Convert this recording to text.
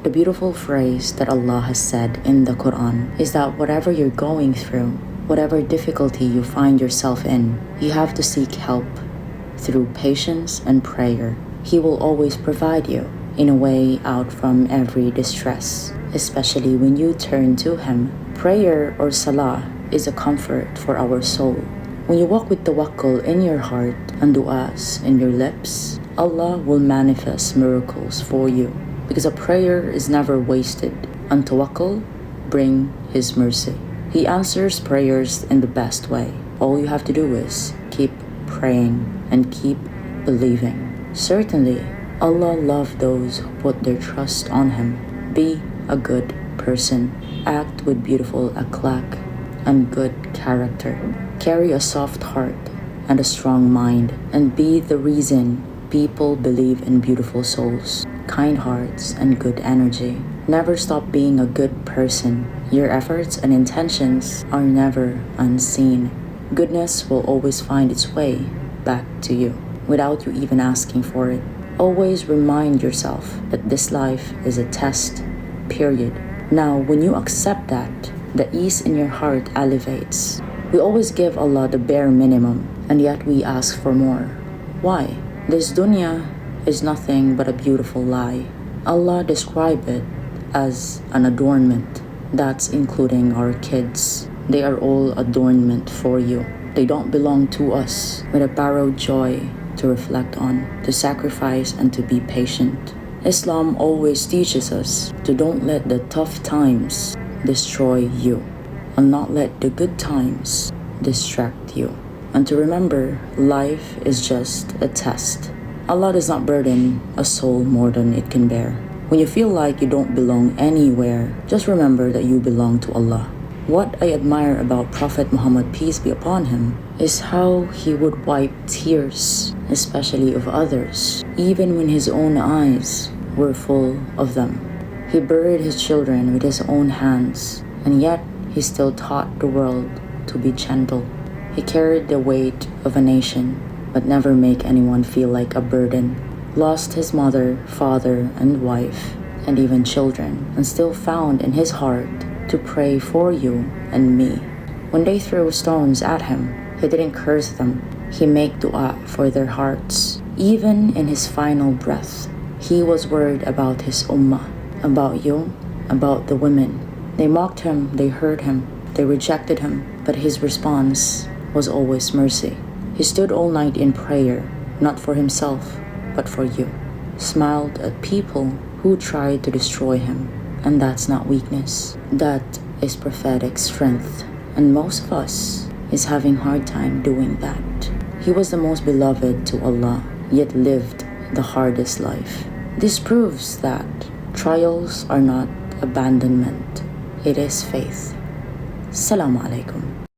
The beautiful phrase that Allah has said in the Quran is that whatever you're going through, whatever difficulty you find yourself in, you have to seek help through patience and prayer. He will always provide you in a way out from every distress, especially when you turn to Him. Prayer or salah is a comfort for our soul. When you walk with tawakkul in your heart and du'as in your lips, Allah will manifest miracles for you, because a prayer is never wasted, and tawakkul bring His mercy. He answers prayers in the best way. All you have to do is keep praying and keep believing. Certainly, Allah loves those who put their trust on Him. Be a good person. Act with beautiful akhlaq and good character. Carry a soft heart and a strong mind, and be the reason people believe in beautiful souls, kind hearts, and good energy. Never stop being a good person. Your efforts and intentions are never unseen. Goodness will always find its way back to you without you even asking for it. Always remind yourself that this life is a test, period. Now, when you accept that, the ease in your heart elevates. We always give Allah the bare minimum, and yet we ask for more. Why? This dunya is nothing but a beautiful lie. Allah described it as an adornment. That's including our kids. They are all adornment for you. They don't belong to us, with a borrowed joy to reflect on, to sacrifice, and to be patient. Islam always teaches us to don't let the tough times destroy you, and not let the good times distract you, and to remember life is just a test. Allah does not burden a soul more than it can bear. When you feel like you don't belong anywhere, just remember that you belong to Allah. What I admire about Prophet Muhammad, peace be upon him, is how he would wipe tears, especially of others, even when his own eyes were full of them. He buried his children with his own hands, and yet he still taught the world to be gentle. He carried the weight of a nation, but never make anyone feel like a burden. Lost his mother, father, and wife, and even children, and still found in his heart to pray for you and me. When they threw stones at him, he didn't curse them. He made dua for their hearts. Even in his final breath, he was worried about his ummah, about you, about the women. They mocked him, they hurt him, they rejected him, but his response was always mercy. He stood all night in prayer, not for himself, but for you. Smiled at people who tried to destroy him. And that's not weakness. That is prophetic strength. And most of us is having hard time doing that. He was the most beloved to Allah, yet lived the hardest life. This proves that trials are not abandonment. It is faith. Assalamu alaikum.